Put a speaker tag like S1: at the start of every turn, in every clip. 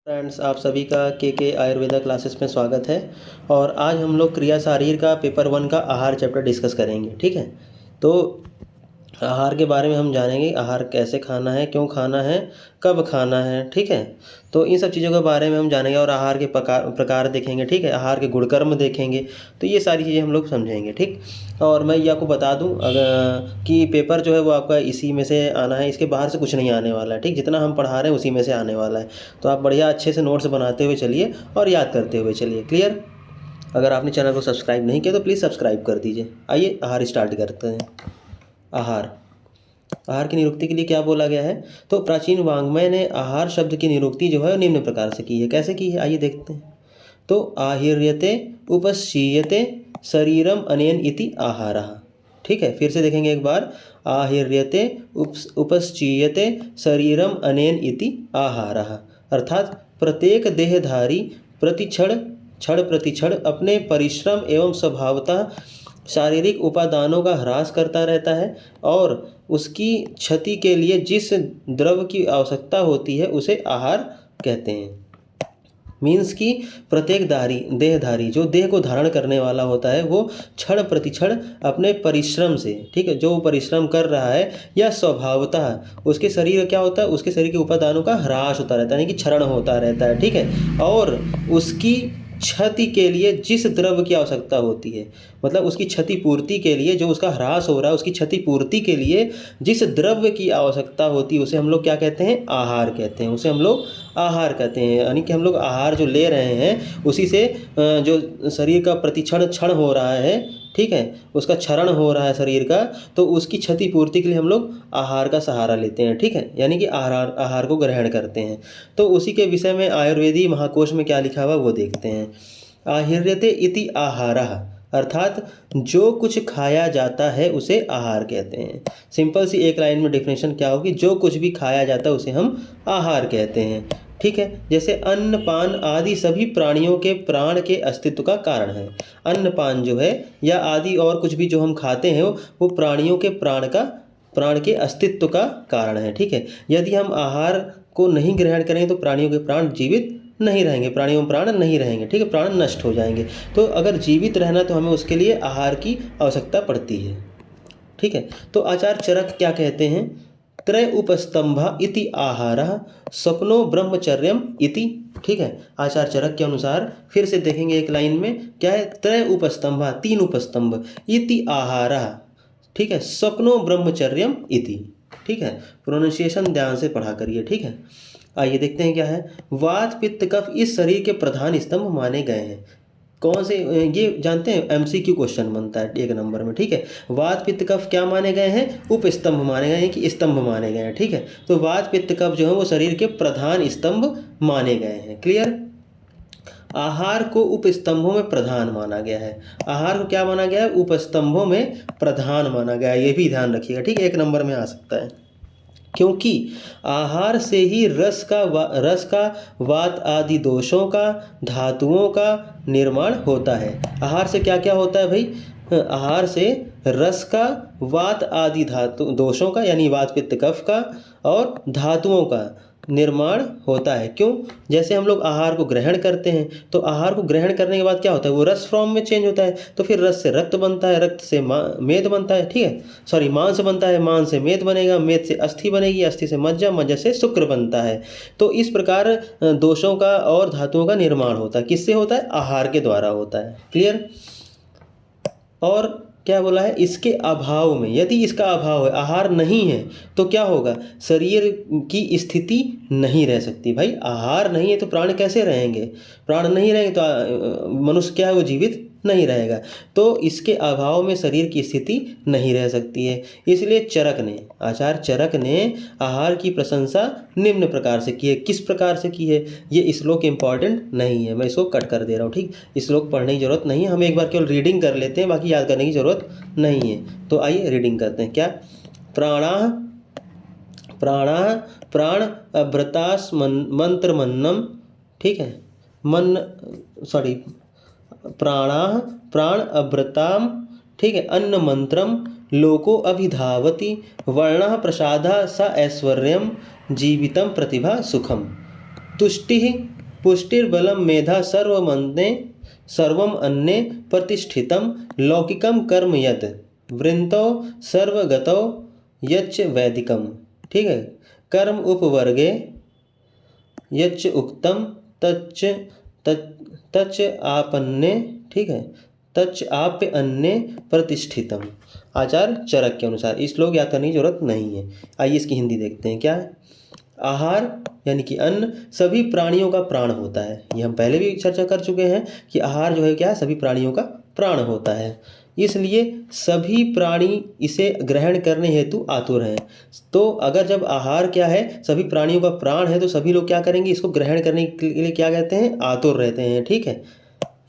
S1: Friends, आप सभी का के आयुर्वेदा क्लासेस में स्वागत है। और आज हम लोग क्रिया शारीर का पेपर 1 का आहार चैप्टर डिस्कस करेंगे। ठीक है, तो आहार के बारे में हम जानेंगे। आहार कैसे खाना है, क्यों खाना है, कब खाना है। ठीक है, तो इन सब चीज़ों के बारे में हम जानेंगे और आहार के प्रकार देखेंगे। ठीक है, आहार के गुणकर्म देखेंगे। तो ये सारी चीज़ें हम लोग समझेंगे। ठीक, और मैं ये आपको बता दूं अगर कि पेपर जो है वो आपका इसी में से आना है, इसके बाहर से कुछ नहीं आने वाला है। ठीक, जितना हम पढ़ा रहे हैं उसी में से आने वाला है। तो आप बढ़िया अच्छे से नोट्स बनाते हुए चलिए और याद करते हुए चलिए। क्लियर? अगर आपने चैनल को सब्सक्राइब नहीं किया तो प्लीज़ सब्सक्राइब कर दीजिए। आइए आहार स्टार्ट करते हैं। आहार आहार की निरुक्ति के लिए क्या बोला गया है? तो प्राचीन वाङ्मय ने आहार शब्द की निरुक्ति जो है निम्न प्रकार से की है। कैसे की है, आइए देखते हैं। तो आहिर्यते उपशीयते शरीरम अनेन इति आहारः। ठीक है, फिर से देखेंगे एक बार। आहिर्यते उपश्चीयते शरीरम अनेन इति आहारः, अर्थात प्रत्येक देहधारी क्षण प्रतिक्षण अपने परिश्रम एवं स्वभावतः शारीरिक उपादानों का ह्रास करता रहता है और उसकी क्षति के लिए जिस द्रव्य की आवश्यकता होती है उसे आहार कहते हैं। मीन्स कि प्रत्येक देहधारी जो देह को धारण करने वाला होता है वो क्षण प्रतिक्षण अपने परिश्रम से, ठीक है, जो परिश्रम कर रहा है या स्वभावतः उसके शरीर क्या होता है, उसके शरीर के उपादानों का ह्रास होता रहता है, यानी कि क्षरण होता रहता है। ठीक है, और उसकी क्षति के लिए जिस द्रव्य की आवश्यकता होती है, मतलब उसकी क्षति पूर्ति के लिए, जो उसका ह्रास हो रहा है उसकी क्षति पूर्ति के लिए जिस द्रव्य की आवश्यकता होती है उसे हम लोग क्या कहते हैं, आहार कहते हैं। उसे हम लोग आहार कहते हैं, यानी कि हम लोग आहार जो ले रहे हैं उसी से जो शरीर का प्रतिक्षण क्षण हो रहा है, ठीक है, उसका क्षरण हो रहा है शरीर का, तो उसकी क्षति पूर्ति के लिए हम लोग आहार का सहारा लेते हैं। ठीक है, यानी कि आहार को ग्रहण करते हैं। तो उसी के विषय में आयुर्वेदी महाकोश में क्या लिखा हुआ वो देखते हैं। आहिर्यते इति आहारः, अर्थात जो कुछ खाया जाता है उसे आहार कहते हैं। सिंपल सी एक लाइन में डेफिनेशन क्या होगी, जो कुछ भी खाया जाता है उसे हम आहार कहते हैं। ठीक है, जैसे अन्न पान आदि सभी प्राणियों के प्राण के अस्तित्व का कारण है। अन्न पान जो है या आदि और कुछ भी जो हम खाते हैं वो प्राणियों के प्राण के अस्तित्व का कारण है। ठीक है, यदि हम आहार को नहीं ग्रहण करें तो प्राणियों के प्राण जीवित नहीं रहेंगे, प्राणियों में प्राण नहीं रहेंगे। ठीक है, प्राण नष्ट हो जाएंगे। तो अगर जीवित रहना तो हमें उसके लिए आहार की आवश्यकता पड़ती है। ठीक है, तो आचार्य चरक क्या कहते हैं, त्रय उपस्तंभा इति आहारः स्वप्नो ब्रह्मचर्यम इति। ठीक है, आचार्य चरक के अनुसार फिर से देखेंगे एक लाइन में क्या है, त्रय उपस्तंभा, 3 उपस्तंभ, इति आहारः, ठीक है, स्वप्नो ब्रह्मचर्यम इति। ठीक है, प्रोनाउंसिएशन ध्यान से पढ़ा करिए। ठीक है, आइए देखते हैं क्या है। वात पित्त कफ इस शरीर के प्रधान स्तंभ माने गए हैं। कौन से, ये जानते हैं, एमसीक्यू क्वेश्चन बनता है 1 नंबर में। ठीक है, वात पित्त कफ क्या माने गए हैं, उपस्तंभ माने गए हैं कि स्तंभ माने गए हैं। ठीक है, तो वात पित्त कफ जो है वो शरीर के प्रधान स्तंभ माने गए हैं। क्लियर? आहार को उपस्तंभों में प्रधान माना गया है। आहार को क्या माना गया है, उपस्तंभों में प्रधान माना गया है। ये भी ध्यान रखिएगा। ठीक है, 1 नंबर में आ सकता है, क्योंकि आहार से ही रस का वात आदि दोषों का, धातुओं का निर्माण होता है। आहार से क्या क्या होता है भाई, आहार से रस का, वात आदि धातु दोषों का यानी वात पित्त कफ का और धातुओं का निर्माण होता है। क्यों? जैसे हम लोग आहार को ग्रहण करते हैं तो आहार को ग्रहण करने के बाद क्या होता है, वो रस फॉर्म में चेंज होता है, तो फिर रस से रक्त बनता है, रक्त से मेद बनता है। ठीक है, सॉरी, मांस बनता है, मांस से मेद बनेगा, मेद से अस्थि बनेगी, अस्थि से मज्जा, मज्जा से शुक्र बनता है। तो इस प्रकार दोषों का और धातुओं का निर्माण होता है। किससे होता है? आहार के द्वारा होता है। क्लियर? और क्या बोला है, इसके अभाव में, यदि इसका अभाव है, आहार नहीं है, तो क्या होगा, शरीर की स्थिति नहीं रह सकती। भाई आहार नहीं है तो प्राण कैसे रहेंगे, प्राण नहीं रहेंगे तो मनुष्य क्या है, वो जीवित नहीं रहेगा। तो इसके अभाव में शरीर की स्थिति नहीं रह सकती है। इसलिए आचार्य चरक ने आहार की प्रशंसा निम्न प्रकार से की है। किस प्रकार से की है, ये श्लोक इंपॉर्टेंट नहीं है, मैं इसको कट कर दे रहा हूँ। ठीक, श्लोक पढ़ने की जरूरत नहीं है, हम एक बार केवल रीडिंग कर लेते हैं, बाकी याद करने की जरूरत नहीं है। तो आइए रीडिंग करते हैं। क्या, प्राणाः प्राण अभ्रतास मंत्र मन्नम। ठीक है, प्राणाः प्राण अभ्रताम, ठीक है, अन्न मंत्रम लोको अभिधावति वर्णः प्रसादः स ऐश्वर्यम जीवितम प्रतिभा सुखम तुष्टि पुष्टिर्बलम मेधा सर्वम अन्ने प्रतिष्ठितम लौकिकम कर्म यत् वृंतो सर्वगतो यच्च वैदिकम। ठीक है, कर्म उपवर्गे यच्च उक्तम तच्च तच्च आपन्ने, ठीक है, तच्च आप्य अन्य प्रतिष्ठितम। आचार चरक के अनुसार। इस श्लोक याद करने की जरूरत नहीं है। आइए इसकी हिंदी देखते हैं। क्या है? आहार यानी कि अन्न सभी प्राणियों का प्राण होता है। ये हम पहले भी चर्चा कर चुके हैं कि आहार जो है क्या है, सभी प्राणियों का प्राण होता है, इसलिए सभी प्राणी इसे ग्रहण करने हेतु आतुर हैं। तो अगर जब आहार क्या है, सभी प्राणियों का प्राण है, तो सभी लोग क्या करेंगे, इसको ग्रहण करने के लिए क्या कहते हैं, आतुर रहते हैं। ठीक है,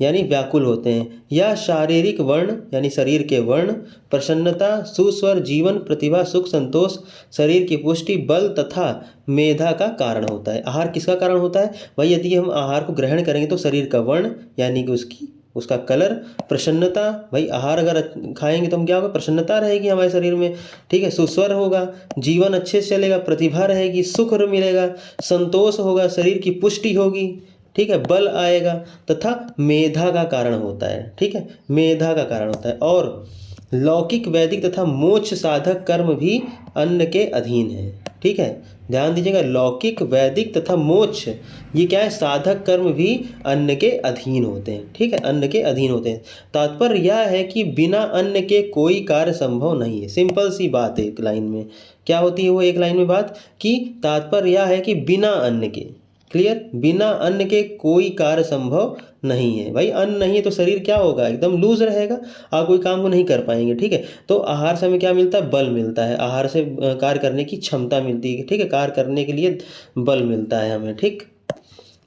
S1: यानी व्याकुल होते हैं। या शारीरिक वर्ण यानी शरीर के वर्ण, प्रसन्नता, सुस्वर, जीवन, प्रतिभा, सुख, संतोष, शरीर की पुष्टि, बल तथा मेधा का कारण होता है। आहार किसका कारण होता है भाई? यदि हम आहार को ग्रहण करेंगे तो शरीर का वर्ण यानी कि उसका कलर, प्रसन्नता, भाई आहार अगर खाएंगे तो हम क्या होगा, प्रसन्नता रहेगी हमारे शरीर में। ठीक है, सुस्वर होगा, जीवन अच्छे से चलेगा, प्रतिभा रहेगी, सुख मिलेगा, संतोष होगा, शरीर की पुष्टि होगी, ठीक है, बल आएगा, तथा मेधा का कारण होता है। ठीक है, मेधा का कारण होता है। और लौकिक, वैदिक तथा मोक्ष साधक कर्म भी अन्न के अधीन है। ठीक है, ध्यान दीजिएगा, लौकिक, वैदिक तथा मोक्ष ये क्या है, साधक कर्म भी अन्न के अधीन होते हैं। ठीक है, अन्न के अधीन होते हैं। तात्पर्य यह है कि बिना अन्न के कोई कार्य संभव नहीं है। सिंपल सी बात है, एक लाइन में क्या होती है वो, एक लाइन में बात कि तात्पर्य यह है कि बिना अन्न के, क्लियर, बिना अन्न के कोई कार्य संभव नहीं है। भाई अन्न नहीं है तो शरीर क्या होगा, एकदम लूज रहेगा, आप कोई काम को नहीं कर पाएंगे। ठीक है, तो आहार से हमें क्या मिलता है, बल मिलता है। आहार से कार्य करने की क्षमता मिलती है। ठीक है, कार्य करने के लिए बल मिलता है हमें। ठीक,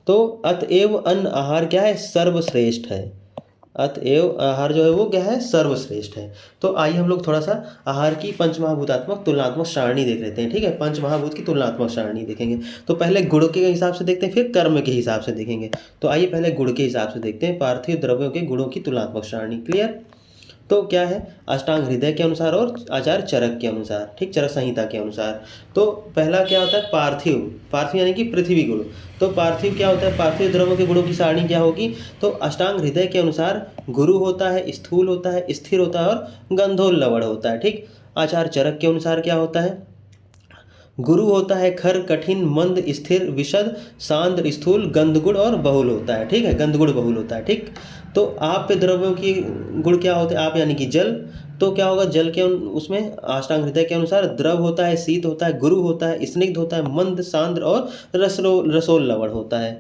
S1: तो अतएव अन्न आहार क्या है, सर्वश्रेष्ठ है। अतएव आहार जो है वो क्या है, सर्वश्रेष्ठ है। तो आइए हम लोग थोड़ा सा आहार की पंचमहाभूतात्मक तुलनात्मक सारणी देख लेते हैं। ठीक है, पंचमहाभूत की तुलनात्मक सारणी देखेंगे। तो पहले गुण के हिसाब से देखते हैं, फिर कर्म के हिसाब से देखेंगे। तो आइए पहले गुण के हिसाब से देखते हैं, पार्थिव द्रव्यों के गुणों की तुलनात्मक सारणी। क्लियर? तो क्या है, अष्टांग हृदय के अनुसार और आचार चरक के अनुसार, ठीक, चरक संहिता के अनुसार। तो पहला क्या होता है, पार्थिव। पार्थिव यानी कि पृथ्वी गुण। तो पार्थिव क्या होता है, पार्थिव द्रव्यों के गुणों की सारणी क्या होगी, तो अष्टांग हृदय के अनुसार गुरु होता है, स्थूल होता है, स्थिर होता है और गंधोल्लवण होता है। ठीक, आचार चरक के अनुसार क्या होता है, गुरु होता है खर, कठिन, मंद, स्थिर, विशद, शांत, स्थूल, गंधगुण और बहुल होता है। ठीक है, गंधगुण बहुल होता है। ठीक, तो आप द्रव्यों की गुण क्या होते हैं, आप यानी कि जल। तो क्या होगा, जल के उसमें अष्टांग हृदय के अनुसार द्रव होता है, शीत होता है, गुरु होता है, स्निग्ध होता है, मंद, सांद्र और रसोल लवण होता है।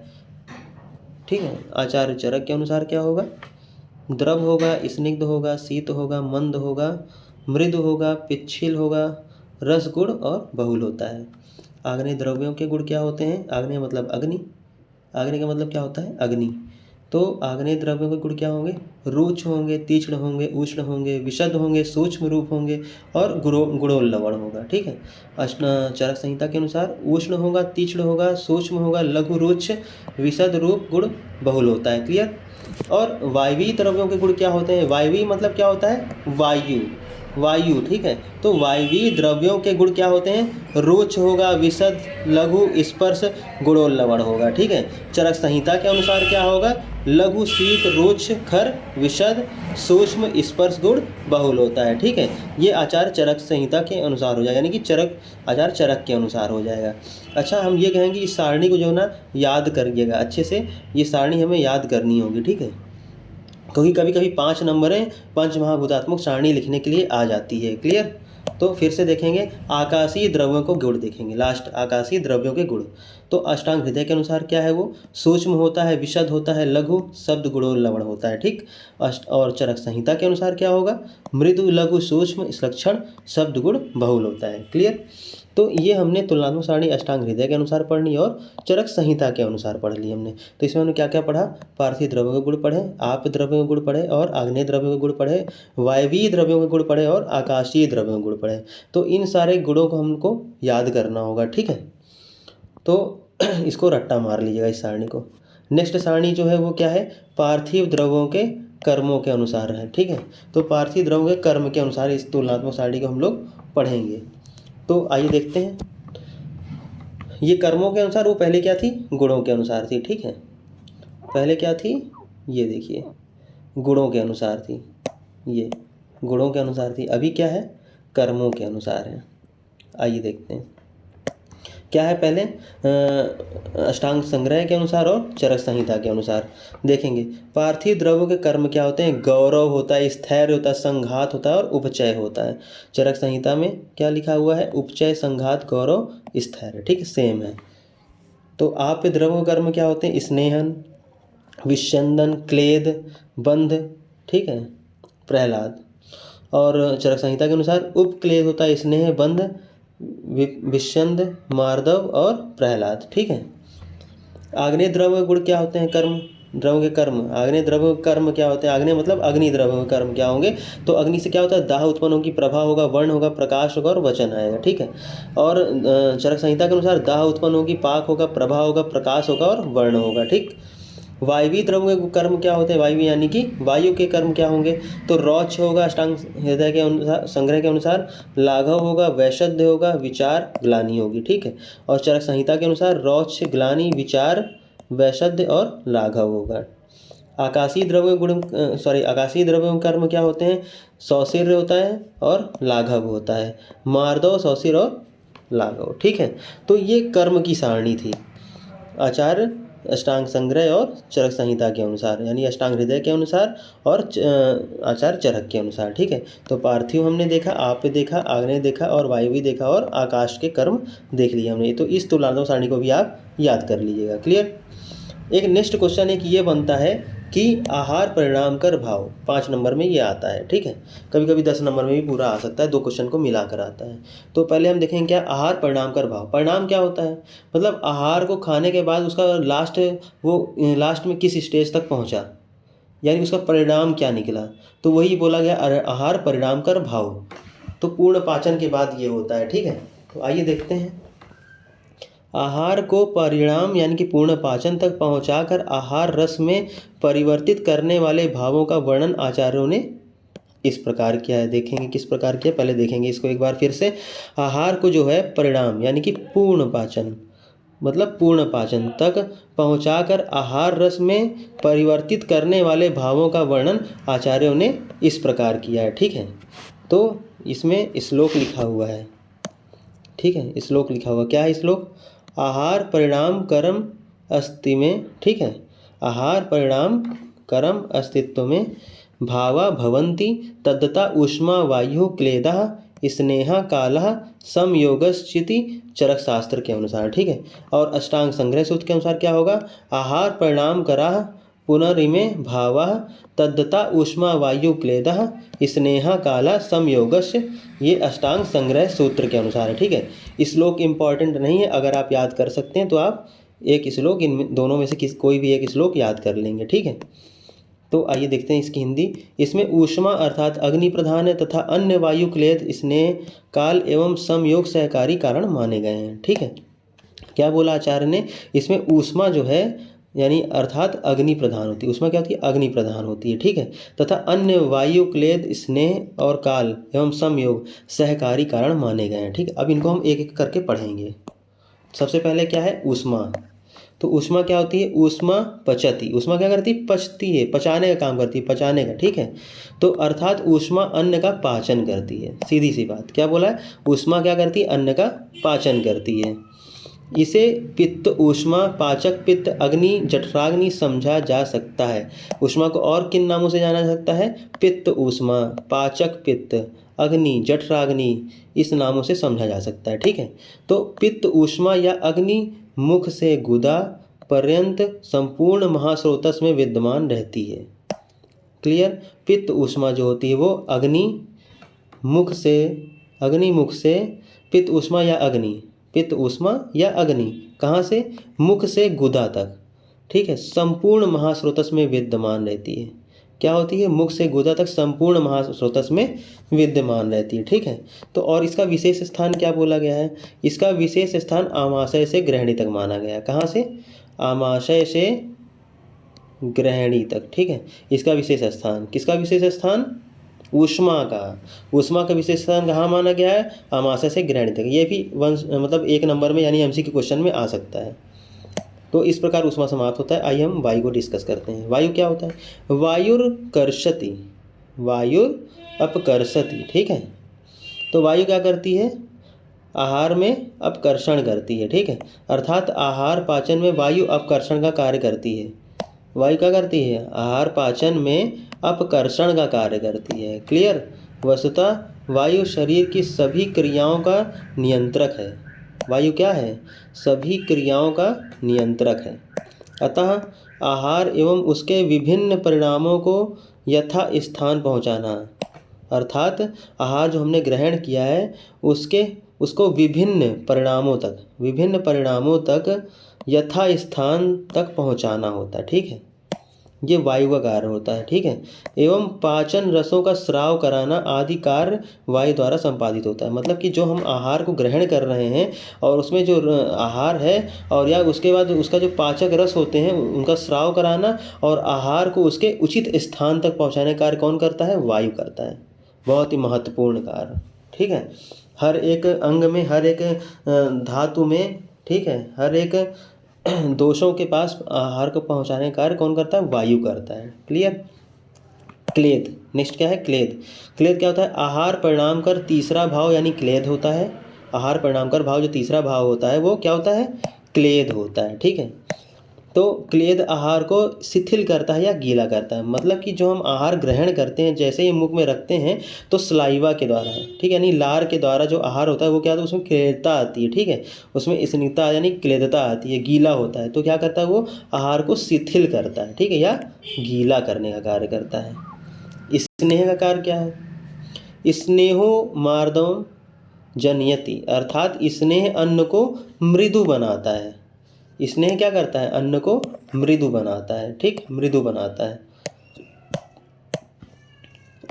S1: ठीक है, आचार्य चरक के अनुसार क्या होगा, द्रव होगा, स्निग्ध होगा, शीत होगा, मंद होगा, मृदु होगा, पिच्छिल होगा, रस गुण और बहुल होता है। आग्नेय द्रव्यों के गुण क्या होते हैं, आग्नेय मतलब अग्नि, आग्नेय का मतलब क्या होता है, अग्नि। तो आग्नेय द्रव्यों के गुण क्या होंगे, रुच होंगे, तीक्ष्ण होंगे, उष्ण होंगे, विशद होंगे, सूक्ष्म रूप होंगे और गुणोल्लवण होगा। ठीक है, चरक संहिता के अनुसार उष्ण होगा, तीक्ष्ण होगा, सूक्ष्म होगा, लघु, रुच, विशद रूप, गुण बहुल होता है। क्लियर? और वायवीय द्रव्यों के गुण क्या होते हैं, वायवीय मतलब क्या होता है, वायु, वायु। ठीक है, तो वायवीय द्रव्यों के गुण क्या होते हैं, रुच होगा, विशद, लघु, स्पर्श, गुणोल्लवण होगा। ठीक है, चरक संहिता के अनुसार क्या होगा, लघु, शीत, रुच, खर, विशद, सूक्ष्म, स्पर्श, गुण बहुल होता है। ठीक है, ये आचार चरक संहिता के अनुसार हो जाएगा, यानी कि चरक आचार चरक के अनुसार हो जाएगा। अच्छा, हम ये कहेंगे इस सारणी को जो है ना याद करिएगा अच्छे से, ये सारणी हमें याद करनी होगी। ठीक है, क्योंकि कभी कभी 5 नंबरें पंचमहाभूतात्मक सारणी लिखने के लिए आ जाती है। क्लियर? तो फिर से देखेंगे, आकाशीय द्रव्यों को गुण देखेंगे, लास्ट आकाशीय द्रव्यों के गुण। तो अष्टांग हृदय के अनुसार क्या है, वो सूक्ष्म होता है, विशद होता है, लघु, शब्द, गुणोल्लवण होता है। ठीक, और चरक संहिता के अनुसार क्या होगा, मृदु, लघु, सूक्ष्म, लक्षण, शब्द, गुण बहुल होता है। क्लियर? तो ये हमने तुलनात्मक सारणी अष्टांग हृदय के अनुसार पढ़नी और चरक संहिता के अनुसार पढ़ ली हमने। तो इसमें हमने क्या क्या पढ़ा, पार्थिव द्रव्यों के गुण पढ़े, आप द्रव्यों के गुण पढ़े और आग्नेय द्रव्यों के गुण पढ़े, वायवीय द्रव्यों के गुण पढ़े और आकाशीय द्रव्यों के गुण पढ़े। तो इन सारे गुणों को हमको याद करना होगा। ठीक है, तो इसको रट्टा मार लीजिएगा इस सारणी को। नेक्स्ट सारणी जो है वो क्या है, पार्थिव द्रव्यों के कर्मों के अनुसार है। ठीक है, तो पार्थिव द्रव्यों के कर्म के अनुसार इस तुलनात्मक सारणी को हम लोग पढ़ेंगे। तो आइए देखते हैं, ये कर्मों के अनुसार, वो पहले क्या थी, गुणों के अनुसार थी। ठीक है, पहले क्या थी, ये देखिए गुणों के अनुसार थी, ये गुणों के अनुसार थी, अभी क्या है, कर्मों के अनुसार है। आइए देखते हैं क्या है। पहले अष्टांग संग्रह के अनुसार और चरक संहिता के अनुसार देखेंगे। पार्थिव द्रव्यों के कर्म क्या होते हैं, गौरव होता है, स्थैर्य होता है, संघात होता है और उपचय होता है। चरक संहिता में क्या लिखा हुआ है, उपचय, संघात, गौरव, स्थैर्य, ठीक है, सेम है। तो आप्य द्रव्यों के कर्म क्या होते हैं, स्नेहन, विस्यंदन, क्लेद, बंध, ठीक है, प्रहलाद। और चरक संहिता के अनुसार उपक्लेद होता है स्नेह, बंध, विस्यंद, मार्दव और प्रहलाद, ठीक है। आग्नेय द्रव्य गुण क्या होते हैं, कर्म द्रव्य के कर्म, आग्नेय द्रव्य कर्म क्या होते हैं, आग्नेय मतलब अग्नि द्रव्य के कर्म क्या होंगे, तो अग्नि से क्या होता है, दाह उत्पन्न होगी, प्रभा होगा, वर्ण होगा, प्रकाश होगा और वचन आएगा, ठीक है। और चरक संहिता के अनुसार दाह उत्पन्न होगी, पाक होगा, प्रभा होगा, प्रकाश होगा और वर्ण होगा, ठीक। वायवी द्रव्य के कर्म क्या होते हैं, वायवी यानी कि वायु के कर्म क्या होंगे, तो रौच होगा अष्टांग हृदय के अनुसार, संग्रह के अनुसार, लाघव होगा, वैशद्य होगा, विचार, ग्लानि होगी, ठीक है। और चरक संहिता के अनुसार रौच, ग्लानि, विचार, वैशद्य और लाघव होगा। आकाशीय द्रव्य गुण आकाशीय द्रव्यों के कर्म क्या होते हैं, सौशिर होता है और लाघव होता है, मार्दव, सौशिर और लाघव, ठीक है। तो ये कर्म की सारणी थी आचार्य अष्टांग संग्रह और चरक संहिता के अनुसार, यानी अष्टांग हृदय के अनुसार और आचार्य चरक के अनुसार, ठीक है। तो पार्थिव हमने देखा, आप देखा, आग्नेय देखा और वायवी देखा और आकाश के कर्म देख लिए हमने। तो इस तुलनात्मक सारणी को भी आप याद कर लीजिएगा, क्लियर। एक नेक्स्ट क्वेश्चन एक ये बनता है कि आहार परिणाम कर भाव, 5 नंबर में ये आता है, ठीक है। कभी कभी 10 नंबर में भी पूरा आ सकता है, 2 क्वेश्चन को मिलाकर आता है। तो पहले हम देखेंगे क्या आहार परिणाम कर भाव। परिणाम क्या होता है, मतलब आहार को खाने के बाद उसका लास्ट में किस स्टेज तक पहुंचा, यानी उसका परिणाम क्या निकला, तो वही बोला गया आहार परिणाम कर भाव। तो पूर्ण पाचन के बाद ये होता है, ठीक है। तो आइए देखते हैं। आहार को परिणाम यानी कि पूर्ण पाचन तक पहुंचाकर आहार रस में परिवर्तित करने वाले भावों का वर्णन आचार्यों ने इस प्रकार किया है। देखेंगे किस प्रकार किया, पहले देखेंगे इसको एक बार फिर से। आहार को जो है परिणाम यानी कि पूर्ण पाचन, मतलब पूर्ण पाचन तक पहुंचाकर आहार रस में परिवर्तित करने वाले भावों का वर्णन आचार्यों ने इस प्रकार किया है, ठीक है। तो इसमें श्लोक लिखा हुआ है, ठीक है, श्लोक लिखा हुआ, क्या है श्लोक, आहार परिणाम कर्म अस्ति में, ठीक है, आहार परिणाम कर्म अस्तित्व में भावा भवन्ति तद्दता ऊष्मा वायु क्लेदः स्नेहा कालः संयोगश्चिति चरक शास्त्र के अनुसार, ठीक है। और अष्टांग संग्रह सूत्र के अनुसार क्या होगा, आहार परिणाम कराः पुनरिमे भावः तद्दता ऊष्मा वायु क्लेदः स्नेहा काला संयोगस्य, ये अष्टांग संग्रह सूत्र के अनुसार है, ठीक है। श्लोक इम्पॉर्टेंट नहीं है, अगर आप याद कर सकते हैं तो आप एक श्लोक इन दोनों में से कोई भी एक श्लोक याद कर लेंगे, ठीक है। तो आइए देखते हैं इसकी हिंदी। इसमें ऊष्मा अर्थात अग्नि प्रधान है तथा अन्य वायु क्लेद स्नेह काल एवं संयोग सहकारी कारण माने गए हैं, ठीक है। क्या बोला आचार्य ने, इसमें ऊष्मा जो है यानी अर्थात अग्नि प्रधान होती है, ऊष्मा क्या होती है, अग्नि प्रधान होती है, ठीक है, तथा अन्य वायु क्लेद स्नेह और काल एवं संयोग सहकारी कारण माने गए हैं, ठीक है। अब इनको हम एक एक करके पढ़ेंगे। सबसे पहले क्या है, ऊष्मा। तो ऊष्मा क्या होती है, ऊष्मा पचती, ऊष्मा क्या करती है, पचती है, पचाने का काम करती है, पचाने का, ठीक है। तो अर्थात ऊष्मा अन्न का पाचन करती है, सीधी सी बात, क्या बोला है, ऊष्मा क्या करती है, अन्न का पाचन करती है। इसे पित्त ऊष्मा, पाचक पित्त, अग्नि, जठराग्नि समझा जा सकता है। ऊष्मा को और किन नामों से जाना जा सकता है, पित्त ऊष्मा, पाचक पित्त, अग्नि, जठराग्नि, इस नामों से समझा जा सकता है, ठीक है। तो पित्त ऊष्मा या अग्नि मुख से गुदा पर्यंत संपूर्ण महास्रोतस में विद्यमान रहती है, क्लियर। पित्त ऊष्मा जो होती है वो अग्नि मुख से पित्त ऊष्मा या अग्नि, पित्त ऊष्मा या अग्नि कहाँ से, मुख से गुदा तक, ठीक है, संपूर्ण महास्रोतस में विद्यमान रहती है। क्या होती है, मुख से गुदा तक संपूर्ण महास्रोतस में विद्यमान रहती है, ठीक है। तो और इसका विशेष स्थान क्या बोला गया है, इसका विशेष स्थान आमाशय से ग्रहणी तक माना गया है। कहाँ से, आमाशय से ग्रहणी तक, ठीक है। इसका विशेष स्थान, किसका विशेष स्थान, ऊष्मा का विशेष स्थान कहाँ माना गया है, आमाशय से ग्रहणी तक। ये भी मतलब 1 नंबर में यानी एमसीक्यू क्वेश्चन में आ सकता है। तो इस प्रकार ऊष्मा समाप्त होता है। आइए हम वायु को डिस्कस करते हैं। वायु क्या होता है? वायुर्कर्षति, वायुर अपकर्षति, ठीक है। तो वायु क्या करती है? आहार में अपकर्षण करती है, ठीक है। अर्थात आहार पाचन में वायु अपकर्षण का कार्य करती है। वायु क्या करती है? आहार पाचन में अपकर्षण का कार्य करती है। क्लियर? वस्तुतः वायु शरीर की सभी क्रियाओं का नियंत्रक है। वायु क्या है? सभी क्रियाओं का नियंत्रक है। अतः आहार एवं उसके विभिन्न परिणामों को यथा स्थान पहुँचाना, अर्थात आहार जो हमने ग्रहण किया है उसको विभिन्न परिणामों तक यथा स्थान तक पहुंचाना होता है, ठीक है। ये वायु का कार्य होता है, ठीक है। एवं पाचन रसों का स्राव कराना आदि कार्य वायु द्वारा संपादित होता है। मतलब कि जो हम आहार को ग्रहण कर रहे हैं और उसमें जो आहार है और या उसके बाद उसका जो पाचक रस होते हैं उनका स्राव कराना और आहार को उसके उचित स्थान तक पहुँचाने का कार्य कौन करता है? वायु करता है। बहुत ही महत्वपूर्ण कार्य, ठीक है। हर एक अंग में, हर एक धातु में, ठीक है, हर एक दोषों के पास आहार को पहुंचाने का कार्य कौन करता है? वायु करता है। क्लियर? क्लेद, नेक्स्ट क्या है? क्लेद। क्लेद क्या होता है? आहार परिणाम कर तीसरा भाव यानी क्लेद होता है। आहार परिणाम कर भाव जो तीसरा भाव होता है वो क्या होता है? क्लेद होता है, ठीक है। तो क्लेद आहार को शिथिल करता है या गीला करता है। मतलब कि जो हम आहार ग्रहण करते हैं, जैसे ही मुख में रखते हैं तो सलाइवा के द्वारा, ठीक है, यानी लार के द्वारा जो आहार होता है वो क्या होता है? उसमें क्लेदता आती है, ठीक है, उसमें स्निग्धता यानी क्लेदता आती है, गीला होता है। तो क्या करता है? वो आहार को शिथिल करता है, ठीक है, या गीला करने का कार्य करता है। स्नेह का कार्य क्या है? स्नेहो मार्दव जनयति, अर्थात स्नेह अन्न को मृदु बनाता है। स्नेह क्या करता है? अन्न को मृदु बनाता है, ठीक, मृदु बनाता है।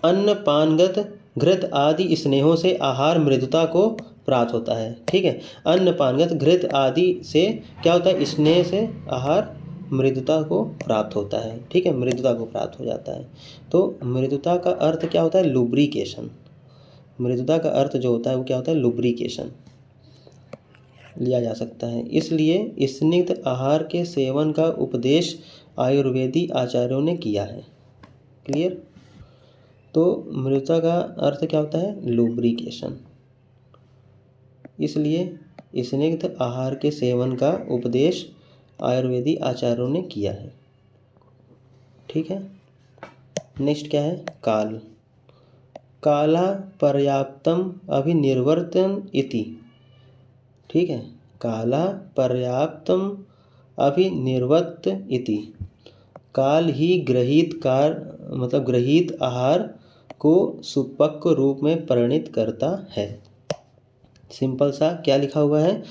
S1: अन्न पानगत घृत आदि स्नेहों से आहार मृदुता को प्राप्त होता है, ठीक है। अन्न पानगत घृत आदि से क्या होता है? स्नेह से आहार मृदुता को प्राप्त होता है, ठीक है, मृदुता को प्राप्त हो जाता है। तो मृदुता का अर्थ क्या होता है? लुब्रिकेशन। मृदुता का अर्थ जो होता है वो क्या होता है? लुब्रिकेशन लिया जा सकता है। इसलिए स्निग्ध आहार के सेवन का उपदेश आयुर्वेदी आचार्यों ने किया है। क्लियर? तो मृदुता का अर्थ क्या होता है? लुब्रिकेशन। इसलिए स्निग्ध आहार के सेवन का उपदेश आयुर्वेदी आचार्यों ने किया है, ठीक है। नेक्स्ट क्या है? काल। काला पर्याप्तम अभिनिर्वर्तन इति, ठीक है, काला पर्याप्तम अभिनिर्वर्त इति। काल ही ग्रहित आहार को सुपक्व रूप में परिणित करता है। सिंपल सा क्या लिखा हुआ है?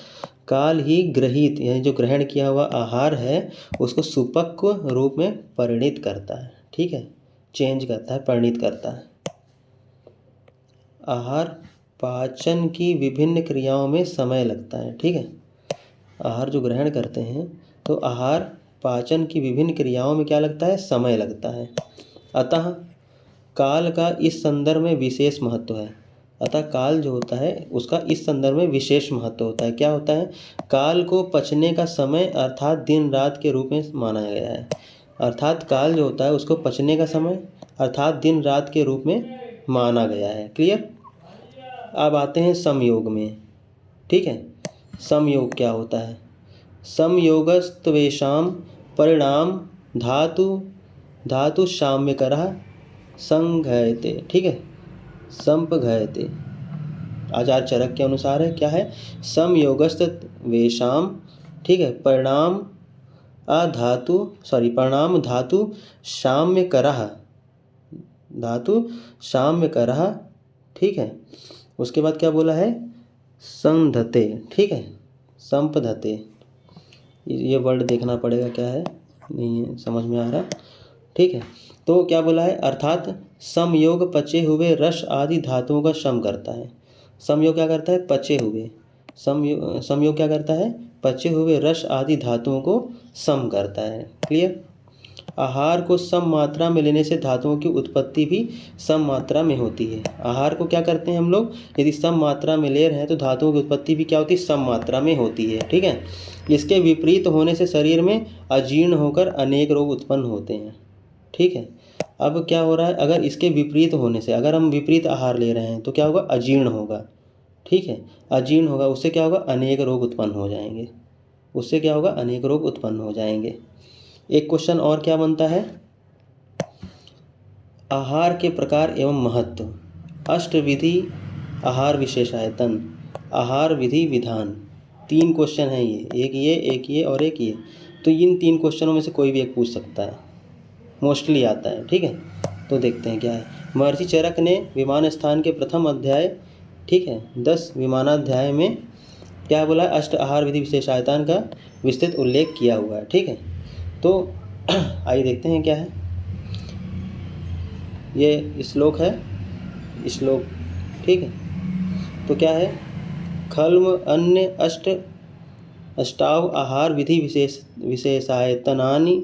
S1: काल ही ग्रहित यानी जो ग्रहण किया हुआ आहार है उसको सुपक्व रूप में परिणित करता है, ठीक है, चेंज करता है, परिणित करता है। आहार पाचन की विभिन्न क्रियाओं में समय लगता है, ठीक है। आहार जो ग्रहण करते हैं तो आहार पाचन की विभिन्न क्रियाओं में क्या लगता है? समय लगता है। अतः काल का इस संदर्भ में विशेष महत्व है। अतः काल जो होता है उसका इस संदर्भ में विशेष महत्व होता है। क्या होता है? काल को पचने का समय अर्थात दिन रात के रूप में माना गया है। अर्थात काल जो होता है उसको पचने का समय अर्थात दिन रात के रूप में माना गया है। क्लियर? अब आते हैं समयोग में, ठीक है। समयोग क्या होता है? समयोगस्त्वेषां परिणाम धातु साम्यकरः संघयते, ठीक है, संपघयते। आचार्य चरक के अनुसार है क्या है? समयोगस्त्वेषां, ठीक है, परिणाम धातु साम्यकरः, ठीक है। उसके बाद क्या बोला है? संधते, ठीक है, संपधते। ये वर्ड देखना पड़ेगा क्या है, नहीं है समझ में आ रहा, ठीक है। तो क्या बोला है? अर्थात समयोग पचे हुए रस आदि धातुओं का सम करता है। समयोग क्या करता है? पचे हुए, समयोग क्या करता है? पचे हुए रस आदि धातुओं को सम करता है। क्लियर? आहार को सम मात्रा में लेने से धातुओं की उत्पत्ति भी सम मात्रा में होती है। आहार को क्या करते हैं हम लोग, यदि सम मात्रा में ले रहे हैं तो धातुओं की उत्पत्ति भी क्या होती है, सम मात्रा में होती है। ठीक है, इसके विपरीत होने से शरीर में अजीर्ण होकर अनेक रोग उत्पन्न होते हैं। ठीक है, अब क्या हो रहा है, अगर इसके विपरीत होने से, अगर हम विपरीत आहार ले रहे हैं तो क्या होगा, अजीर्ण होगा। ठीक है, अजीर्ण होगा, उससे क्या होगा, अनेक रोग उत्पन्न हो जाएंगे। उससे क्या होगा, अनेक रोग उत्पन्न हो जाएंगे। एक क्वेश्चन और क्या बनता है, आहार के प्रकार एवं महत्व, अष्टविधि आहार विशेषायतन, आहार विधि विधान। 3 क्वेश्चन हैं ये, एक ये और एक ये। तो इन 3 क्वेश्चनों में से कोई भी एक पूछ सकता है, मोस्टली आता है। ठीक है, तो देखते हैं क्या है। महर्षि चरक ने विमान स्थान के प्रथम अध्याय, ठीक है, 10 विमानाध्याय में क्या बोला, अष्ट आहार विधि विशेषायतन का विस्तृत उल्लेख किया हुआ है। ठीक है, तो आइए देखते हैं क्या है। ये श्लोक है, श्लोक। ठीक है, तो क्या है, खल्व अन्य अष्टाव आहार विधि विशेषायतनानि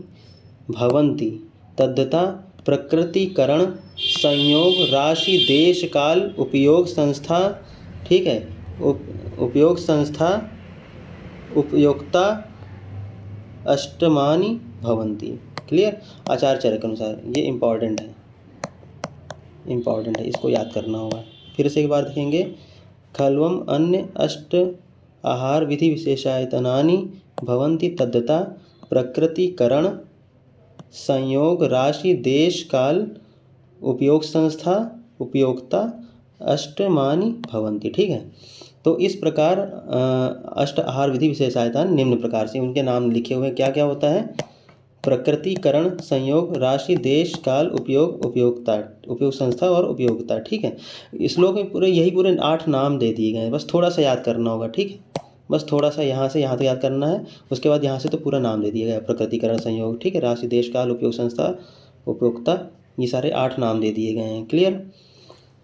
S1: भवन्ति तद्यथा प्रकृतिकरण संयोग राशि देश काल उपयोग संस्था। ठीक है, उपयोग संस्था उपयोक्ता अष्टमानि भवन्ति। क्लियर, आचार्य चरक के अनुसार। ये इम्पॉर्टेंट है, इसको याद करना होगा। फिर से एक बार देखेंगे, खल्वम अन्य अष्ट आहार विधि विशेषायतनानि भवन्ति तद्यथा प्रकृतिकरण संयोग राशि देश काल उपयोग संस्था उपयोक्ता अष्टमानि भवन्ति। ठीक है, तो इस प्रकार अष्ट आहार विधि विशेषायतन निम्न प्रकार से, उनके नाम लिखे हुए क्या क्या होता है, प्रकृतिकरण संयोग राशि देश काल उपयोग उपयोक्ता उपयोग संस्था और उपयोगिता। ठीक है, श्लोक में पूरे 8 नाम दे दिए गए हैं, बस थोड़ा सा याद करना होगा। ठीक है, बस थोड़ा सा यहाँ से यहाँ तक याद करना है, उसके बाद यहाँ से तो पूरा नाम दे दिया गया, प्रकृतिकरण संयोग, ठीक है, राशि देश काल उपयोग संस्था उपयोक्ता, ये सारे 8 नाम दे दिए गए हैं। क्लियर,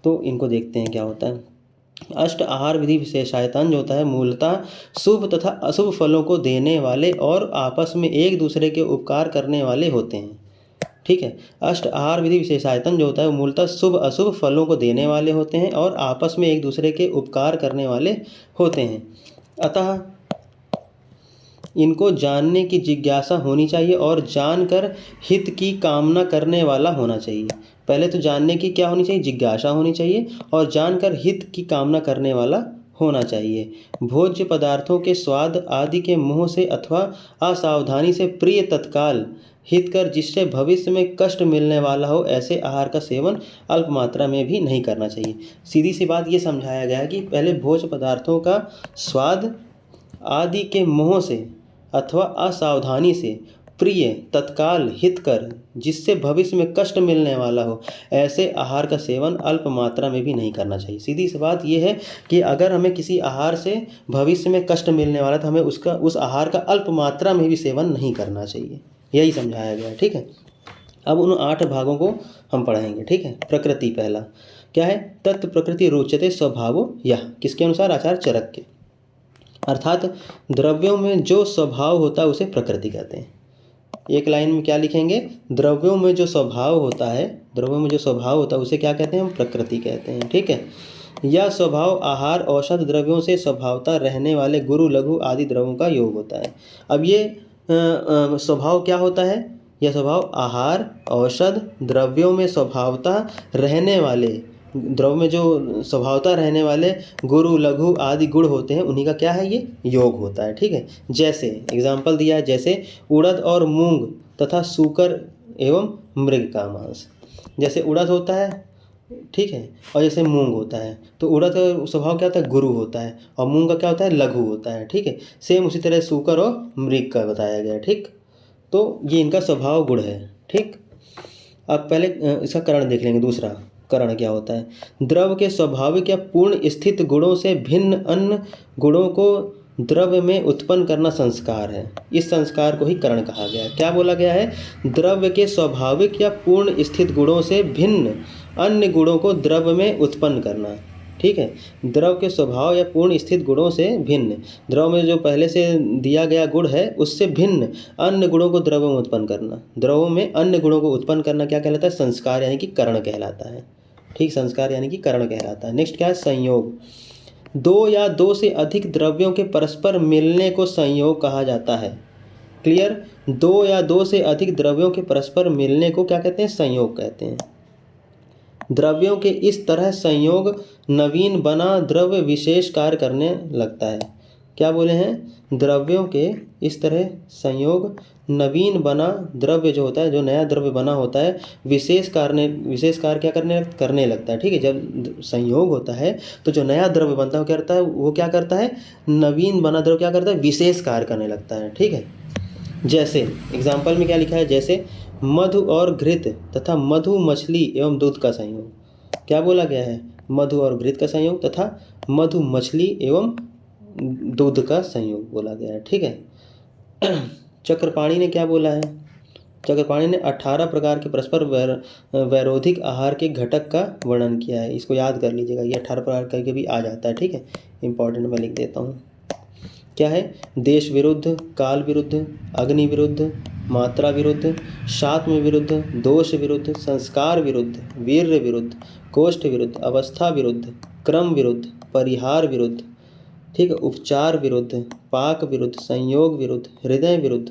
S1: तो इनको देखते हैं क्या होता है। अष्ट आहार विधि विशेषायतन जो होता है मूलतः शुभ तथा अशुभ फलों को देने वाले और आपस में एक दूसरे के उपकार करने वाले होते हैं। ठीक है, अष्ट आहार विधि विशेषायतन जो होता है मूलतः शुभ अशुभ फलों को देने वाले होते हैं और आपस में एक दूसरे के उपकार करने वाले होते हैं। अतः इनको जानने की जिज्ञासा होनी चाहिए और जानकर हित की कामना करने वाला होना चाहिए। पहले तो जानने की क्या होनी चाहिए, जिज्ञासा होनी चाहिए, और जानकर हित की कामना करने वाला होना चाहिए। भोज्य पदार्थों के स्वाद आदि के मोह से अथवा असावधानी से प्रिय तत्काल हितकर जिससे भविष्य में कष्ट मिलने वाला हो, ऐसे आहार का सेवन अल्प मात्रा में भी नहीं करना चाहिए। सीधी सी बात ये समझाया गया है कि पहले भोज्य पदार्थों का स्वाद आदि के मोह से अथवा असावधानी से प्रिय तत्काल हितकर जिससे भविष्य में कष्ट मिलने वाला हो, ऐसे आहार का सेवन अल्प मात्रा में भी नहीं करना चाहिए। सीधी सी बात यह है कि अगर हमें किसी आहार से भविष्य में कष्ट मिलने वाला तो हमें उस आहार का अल्प मात्रा में भी सेवन नहीं करना चाहिए, यही समझाया गया है। ठीक है, अब उन 8 भागों को हम पढ़ेंगे। ठीक है, प्रकृति पहला क्या है, तत्व प्रकृति रोचते स्वभावो यह, किसके अनुसार, आचार्य चरक के। अर्थात द्रव्यों में जो स्वभाव होता है उसे प्रकृति कहते हैं। एक लाइन में क्या लिखेंगे, द्रव्यों में जो स्वभाव होता है, द्रव्यों में जो स्वभाव होता है उसे क्या कहते हैं, हम प्रकृति कहते हैं। ठीक है, यह स्वभाव आहार औषध द्रव्यों से स्वभावता रहने वाले गुरु लघु आदि द्रव्यों का योग होता है। अब ये स्वभाव क्या होता है, यह स्वभाव आहार औषध द्रव्यों में स्वभावता रहने वाले, द्रव्य में जो स्वभावता रहने वाले गुरु लघु आदि गुण होते हैं उन्हीं का क्या है, ये योग होता है। ठीक है, जैसे एग्जाम्पल दिया है, जैसे उड़द और मूंग तथा सूकर एवं मृग का मांस। जैसे उड़द होता है, ठीक है, और जैसे मूंग होता है, तो उड़द का स्वभाव क्या होता है, गुरु होता है, और मूंग का क्या होता है, लघु होता है। ठीक है, सेम उसी तरह सूकर और मृग का बताया गया। ठीक, तो ये इनका स्वभाव गुण है। ठीक, अब पहले इसका कारण देख लेंगे। दूसरा करण क्या होता है, द्रव्य के स्वाभाविक या पूर्ण स्थित गुणों से भिन्न अन्य गुणों को द्रव्य में उत्पन्न करना संस्कार है। इस संस्कार को ही करण कहा गया है। क्या बोला गया है, द्रव्य के स्वाभाविक या पूर्ण स्थित गुणों से भिन्न अन्य गुणों को द्रव्य में उत्पन्न करना, ठीक है। द्रव के स्वभाव या पूर्ण स्थित गुणों से भिन्न, द्रव में जो पहले से दिया गया गुण है उससे भिन्न अन्य गुणों को द्रव में उत्पन्न करना, द्रवों में अन्य गुणों को उत्पन्न करना क्या कहलाता है? संस्कार यानी कि करण कहलाता है। ठीक, संस्कार यानी कि करण कहलाता है। नेक्स्ट क्या है? संयोग। दो या दो से अधिक द्रव्यों के परस्पर मिलने को संयोग कहा जाता है। क्लियर? दो या दो से अधिक द्रव्यों के परस्पर मिलने को क्या कहते हैं? संयोग कहते हैं। द्रव्यों के इस तरह संयोग नवीन बना द्रव्य विशेष कार्य करने लगता है। क्या बोले हैं? द्रव्यों के इस तरह संयोग नवीन बना द्रव्य जो होता है, जो नया द्रव्य बना होता है, विशेष कार्य क्या करने लगता है। ठीक है, जब संयोग होता है तो जो नया द्रव्य बनता है वो क्या करता है? नवीन बना द्रव्य क्या करता है? विशेष कार्य करने लगता है। ठीक है, जैसे एग्जाम्पल में क्या लिखा है? जैसे मधु और घृत तथा मधु मछली एवं दूध का संयोग। क्या बोला गया है? मधु और घृत का संयोग तथा मधु मछली एवं दूध का संयोग बोला गया है। ठीक है। चक्रपाणी ने क्या बोला है? चक्रपाणी ने 18 प्रकार के परस्पर वैरोधिक आहार के घटक का वर्णन किया है। इसको याद कर लीजिएगा, ये 18 प्रकार करके भी आ जाता है। ठीक है, इंपॉर्टेंट मैं लिख देता हूँ। क्या है? देश विरुद्ध, काल विरुद्ध, अग्नि विरुद्ध, मात्रा विरुद्ध, शात्म विरुद्ध, दोष विरुद्ध, संस्कार विरुद्ध, वीर्य विरुद्ध, कोष्ठ विरुद्ध, अवस्था विरुद्ध, क्रम विरुद्ध, परिहार विरुद्ध, ठीक है, उपचार विरुद्ध, पाक विरुद्ध, संयोग विरुद्ध, हृदय विरुद्ध,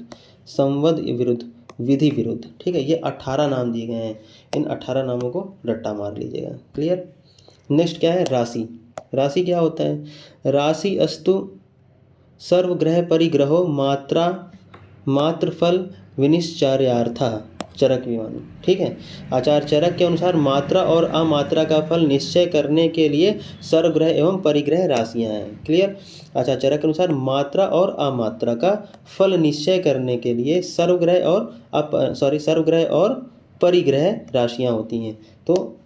S1: संवद विरुद्ध, विधि विरुद्ध। ठीक है, ये 18 नाम दिए गए हैं। इन 18 नामों को रट्टा मार लीजिएगा। क्लियर? नेक्स्ट क्या है? राशि। राशि क्या होता है? राशि अस्तु सर्वग्रह परिग्रहो मात्रा मात्रफल विनिश्चयार्थः चरक विमान। ठीक है, आचार्य चरक के अनुसार मात्रा और अमात्रा का फल निश्चय करने के लिए सर्वग्रह एवं परिग्रह राशियां हैं। क्लियर? आचार्य चरक के अनुसार मात्रा और अमात्रा का फल निश्चय करने के लिए सर्वग्रह और परिग्रह राशियां होती हैं। तो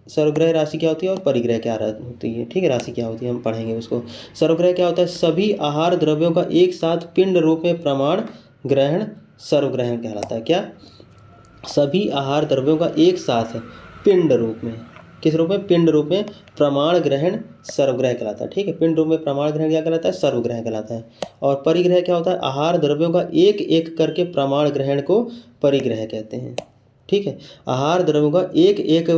S1: सर्वग्रह राशि क्या होती है और परिग्रह क्या होती है? ठीक है, राशि क्या होती है हम पढ़ेंगे उसको। सर्वग्रह क्या होता है? सभी आहार द्रव्यों का एक साथ पिंड रूप में प्रमाण ग्रहण सर्वग्रह कहलाता है। क्या? सभी आहार द्रव्यों का एक साथ पिंड रूप में, किस रूप में? पिंड रूप में प्रमाण ग्रहण सर्वग्रह कहलाता है। ठीक है, पिंड रूप में प्रमाण ग्रहण क्या कहलाता है? सर्वग्रह कहलाता है। और परिग्रह क्या होता है? आहार द्रव्यों का एक एक करके प्रमाण ग्रहण को परिग्रह कहते हैं। ठीक है, आहार द्रव्यों का एक एक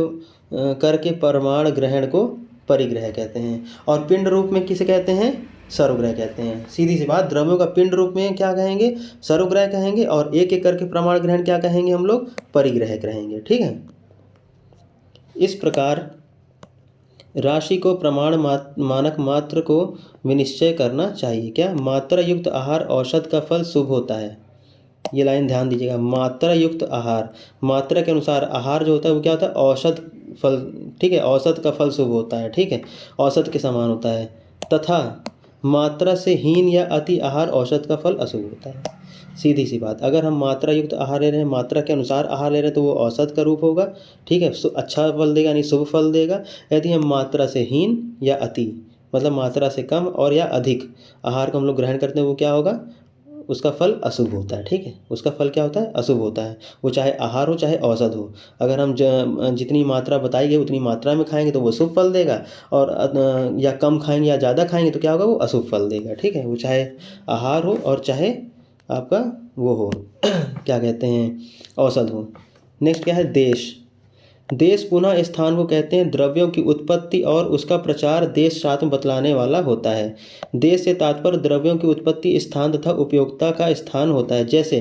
S1: करके प्रमाण ग्रहण को परिग्रह कहते हैं। और पिंड रूप में किसे कहते हैं? सर्वग्रह कहते हैं। सीधी सी बात, द्रव्यों का पिंड रूप में क्या कहेंगे? सर्वग्रह कहेंगे। और एक एक करके प्रमाण ग्रहण क्या कहेंगे हम लोग? परिग्रह कहेंगे। ठीक है, इस प्रकार राशि को प्रमाण मानक मात्र को विनिश्चय करना चाहिए। क्या? मात्रा युक्त आहार औषध का फल शुभ होता है। ये लाइन ध्यान दीजिएगा, मात्रा युक्त आहार, मात्रा के अनुसार आहार जो होता है वो क्या होता है? औषध फल। ठीक है, औसत का फल शुभ होता है। ठीक है, औसत के समान होता है। तथा मात्रा से हीन या अति आहार औषध का फल अशुभ होता है। सीधी सी बात, अगर हम मात्रा युक्त आहार ले रहे हैं, मात्रा के अनुसार आहार ले रहे हैं तो वो औसत का रूप होगा। ठीक है, अच्छा फल देगा यानी शुभ फल देगा। यदि हम मात्रा से हीन या अति, मतलब मात्रा से कम और या अधिक आहार को हम लोग ग्रहण करते हैं, वो क्या होगा? उसका फल अशुभ होता है। ठीक है, उसका फल क्या होता है? अशुभ होता है। वो चाहे आहार हो चाहे औषध हो। अगर हम जितनी मात्रा बताई गई उतनी मात्रा में खाएंगे तो वो शुभ फल देगा, और या कम खाएंगे या ज़्यादा खाएंगे तो क्या होगा? वो अशुभ फल देगा। ठीक है, वो चाहे आहार हो और चाहे आपका वो हो क्या कहते हैं? औषध हो। नेक्स्ट क्या है? देश। देश पुनः स्थान को कहते हैं द्रव्यों की उत्पत्ति और उसका प्रचार देश साथ में बतलाने वाला होता है। देश से तात्पर्य द्रव्यों की उत्पत्ति स्थान तथा उपयोगिता का स्थान होता है। जैसे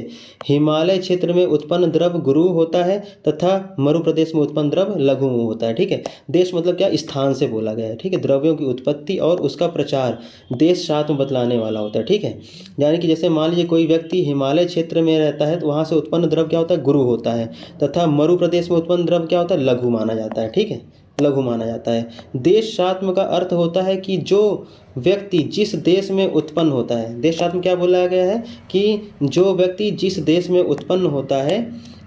S1: हिमालय क्षेत्र में उत्पन्न द्रव्य गुरु होता है तथा मरु प्रदेश में उत्पन्न द्रव्य लघु होता है। ठीक है, देश मतलब क्या? स्थान से बोला गया है। ठीक है, द्रव्यों की उत्पत्ति और उसका प्रचार देश साथ में बतलाने वाला होता है। ठीक है, यानी कि जैसे मान लीजिए कोई व्यक्ति हिमालय क्षेत्र में रहता है तो वहाँ से उत्पन्न द्रव्य क्या होता है? गुरु होता है। तथा मरु प्रदेश में उत्पन्न द्रव्य क्या होता है? लघु माना जाता है। ठीक है, लघु माना जाता है। देशात्म का अर्थ होता है कि जो व्यक्ति जिस देश में उत्पन्न होता है, देशात्म क्या बोला गया है? कि जो व्यक्ति जिस देश में उत्पन्न होता है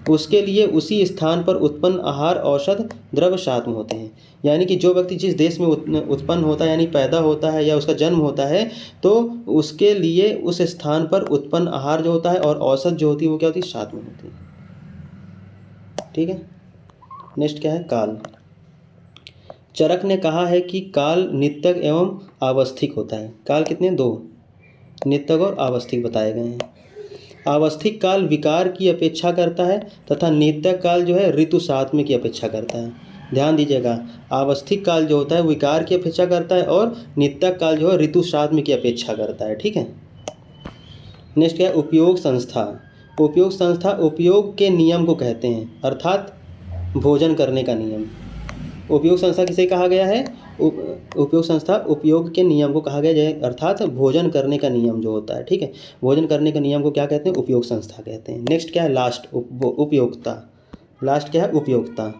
S1: उसके लिए उसी स्थान पर उत्पन्न आहार औषध द्रव्य शात्म होते हैं। यानी कि जो व्यक्ति जिस देश में उत्पन्न होता है यानी पैदा होता है या उसका जन्म होता है, तो उसके लिए उस स्थान पर उत्पन्न आहार जो होता है और औषध जो होती है वो क्या होती है? शात्म होती है। ठीक है, नेक्स्ट क्या है? काल। चरक ने कहा है कि काल नित्यक एवं आवस्थिक होता है। काल कितने? 2, नित्यक और आवस्थिक बताए गए हैं। आवस्थिक काल विकार की अपेक्षा करता है तथा नित्यक काल जो है ऋतु सातवें की अपेक्षा करता है। ध्यान दीजिएगा, आवस्थिक काल जो होता है विकार की अपेक्षा करता है और नित्यक काल जो है ऋतु सातवें की अपेक्षा करता है। ठीक है। नेक्स्ट क्या है? उपयोग संस्था। उपयोग संस्था उपयोग के नियम को कहते हैं, अर्थात भोजन करने का नियम। उपयोग संस्था किसे कहा गया है? उपयोग संस्था उपयोग के नियम को कहा गया है, अर्थात भोजन करने का नियम जो होता है। ठीक है। भोजन करने के नियम को क्या कहते हैं? उपयोग संस्था कहते हैं। नेक्स्ट क्या है? लास्ट उपयोक्ता। लास्ट क्या है? उपयोक्ता।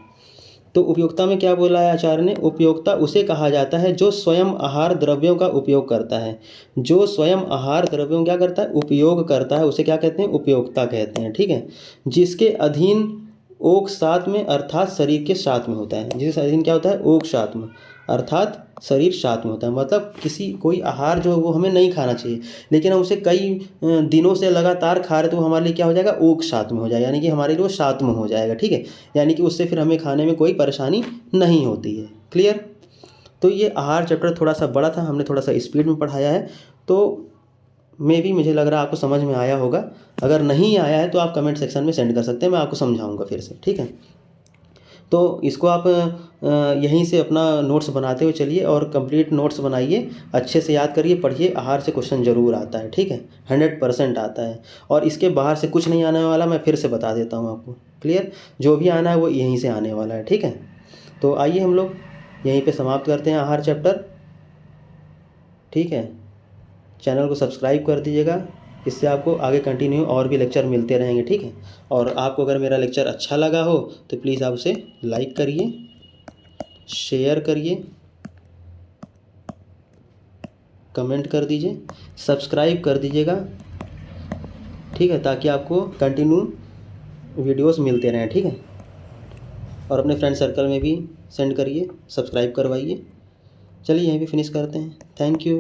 S1: तो उपयोक्ता में क्या बोला है आचार्य ने? उपयोक्ता उसे कहा जाता है जो स्वयं आहार द्रव्यों का उपयोग करता है। जो स्वयं आहार द्रव्यों क्या करता है? उपयोग करता है, उसे क्या कहते हैं? उपयोक्ता कहते हैं। ठीक है। जिसके अधीन ओक सात में अर्थात शरीर के साथ में होता है। जिसके अधीन क्या होता है? ओक सात में अर्थात शरीर साथ में होता है। मतलब कोई आहार जो है वो हमें नहीं खाना चाहिए, लेकिन हम उसे कई दिनों से लगातार खा रहे तो हमारे लिए क्या हो जाएगा? ओक सात में हो जाएगा, यानी कि हमारे लिए वो सात में हो जाएगा। ठीक है। यानी कि उससे फिर हमें खाने में कोई परेशानी नहीं होती है। क्लियर? तो ये आहार चैप्टर थोड़ा सा बड़ा था, हमने थोड़ा सा स्पीड में पढ़ाया है, तो मुझे लग रहा है आपको समझ में आया होगा। अगर नहीं आया है तो आप कमेंट सेक्शन में सेंड कर सकते हैं, मैं आपको समझाऊंगा फिर से। ठीक है। तो इसको आप यहीं से अपना नोट्स बनाते हुए चलिए और कंप्लीट नोट्स बनाइए, अच्छे से याद करिए, पढ़िए। आहार से क्वेश्चन ज़रूर आता है। ठीक है। 100% आता है और इसके बाहर से कुछ नहीं आने वाला, मैं फिर से बता देता हूँ आपको। क्लियर? जो भी आना है वो यहीं से आने वाला है। ठीक है। तो आइए हम लोग यहीं पे समाप्त करते हैं आहार चैप्टर। ठीक है। चैनल को सब्सक्राइब कर दीजिएगा, इससे आपको आगे कंटिन्यू और भी लेक्चर मिलते रहेंगे। ठीक है। और आपको अगर मेरा लेक्चर अच्छा लगा हो तो प्लीज़ आप उसे लाइक करिए, शेयर करिए, कमेंट कर दीजिए, सब्सक्राइब कर दीजिएगा। ठीक है, ताकि आपको कंटिन्यू वीडियोस मिलते रहें। ठीक है। और अपने फ्रेंड सर्कल में भी सेंड करिए, सब्सक्राइब करवाइए। चलिए यहीं पे फिनिश करते हैं। Thank you.